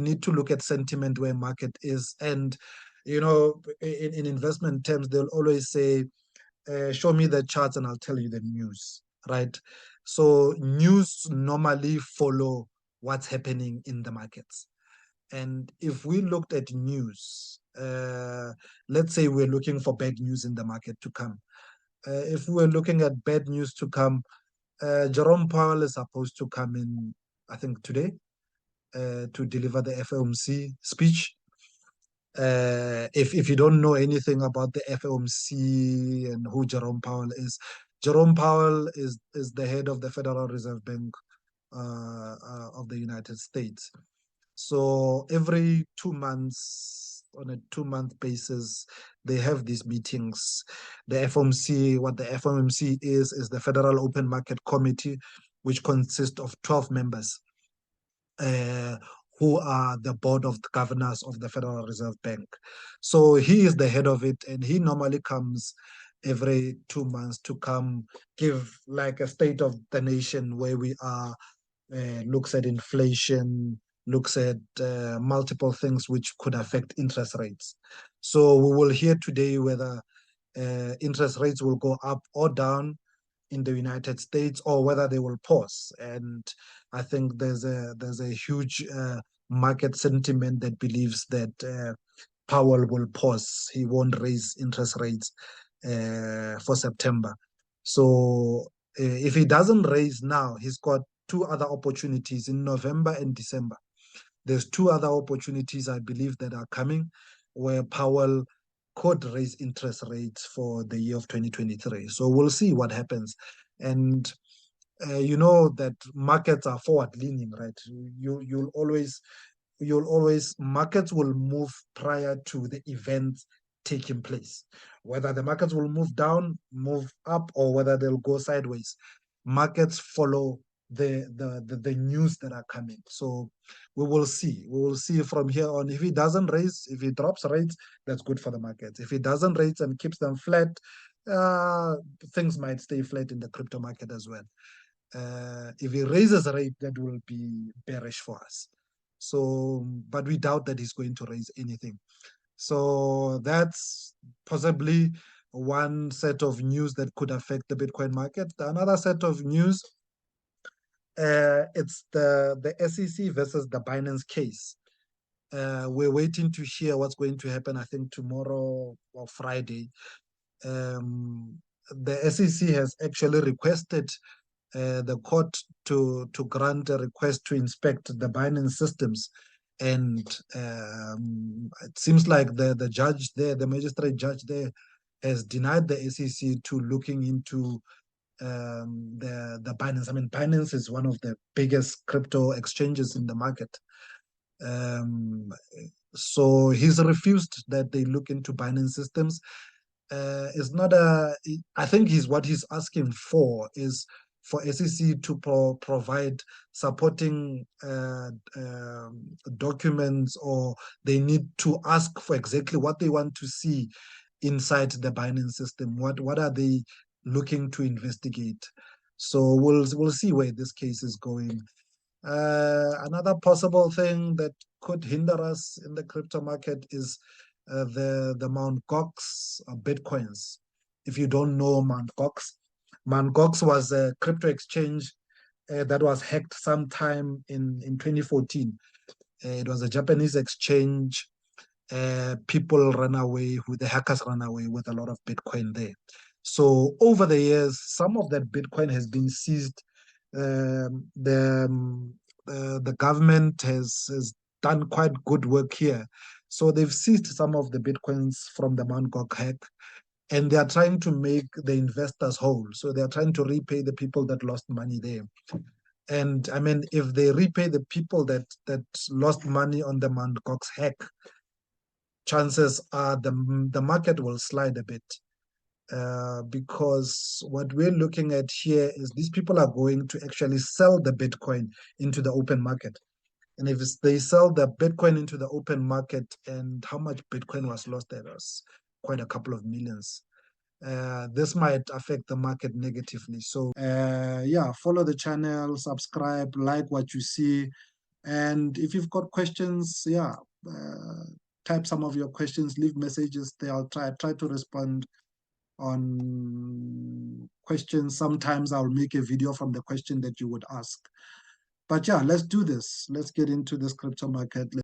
need to look at sentiment where market is. And, in investment terms, they'll always say, show me the charts and I'll tell you the news, right? So news normally follow what's happening in the markets. And if we looked at news, let's say we're looking for bad news in the market to come. If we're looking at bad news to come, Jerome Powell is supposed to come in, I think, today to deliver the FOMC speech. If you don't know anything about the FOMC and who Jerome Powell is the head of the Federal Reserve Bank of the United States. So every 2 months, on a 2-month basis, they have these meetings. The FOMC, what the FOMC is the Federal Open Market Committee, which consists of 12 members. Who are the board of governors of the Federal Reserve Bank. So he is the head of it, and he normally comes every 2 months to come give like a state of the nation where we are, looks at inflation, looks at multiple things which could affect interest rates. So we will hear today whether interest rates will go up or down in the United States, or whether they will pause. And I think there's a huge market sentiment that believes that Powell will pause. He won't raise interest rates for September. So if he doesn't raise now, he's got two other opportunities in November and December. There's two other opportunities, I believe, that are coming where Powell could raise interest rates for the year of 2023. So we'll see what happens. And you know that markets are forward leaning, right? You'll always markets will move prior to the event taking place. Whether the markets will move down, move up, or whether they'll go sideways, markets follow the news that are coming. So we will see from here on. If he doesn't raise, if he drops rates, that's good for the markets. If he doesn't raise and keeps them flat, things might stay flat in the crypto market as well. If he raises a rate, that will be bearish for us. So, but we doubt that he's going to raise anything. So that's possibly one set of news that could affect the Bitcoin market. Another set of news, it's the SEC versus the Binance case. We're waiting to hear what's going to happen, I think tomorrow or Friday. The SEC has actually requested the court to grant a request to inspect the Binance systems. And it seems like the judge there, the magistrate judge there, has denied the SEC to looking into the Binance. I mean, Binance is one of the biggest crypto exchanges in the market. So he's refused that they look into Binance systems. It's not I think what he's asking for is for SEC to provide supporting documents, or they need to ask for exactly what they want to see inside the Binance system. What are they looking to investigate? So we'll see where this case is going. Another possible thing that could hinder us in the crypto market is the Mt. Gox Bitcoins. If you don't know Mt. Gox was a crypto exchange that was hacked sometime in 2014. It was a Japanese exchange. People ran away, the hackers ran away with a lot of Bitcoin there. So over the years, some of that Bitcoin has been seized. The government has done quite good work here. So they've seized some of the Bitcoins from the Mt. Gox hack, and they are trying to make the investors whole. So they are trying to repay the people that lost money there. And I mean, if they repay the people that lost money on the Mt. Gox hack, chances are the market will slide a bit. Because what we're looking at here is these people are going to actually sell the Bitcoin into the open market. And if they sell the Bitcoin into the open market, and how much Bitcoin was lost, there was quite a couple of millions. This might affect the market negatively. So yeah, follow the channel, subscribe, like what you see. And if you've got questions, yeah, type some of your questions, leave messages there. I'll try to respond on questions. Sometimes I'll make a video from the question that you would ask. But yeah, let's do this. Let's get into this crypto market.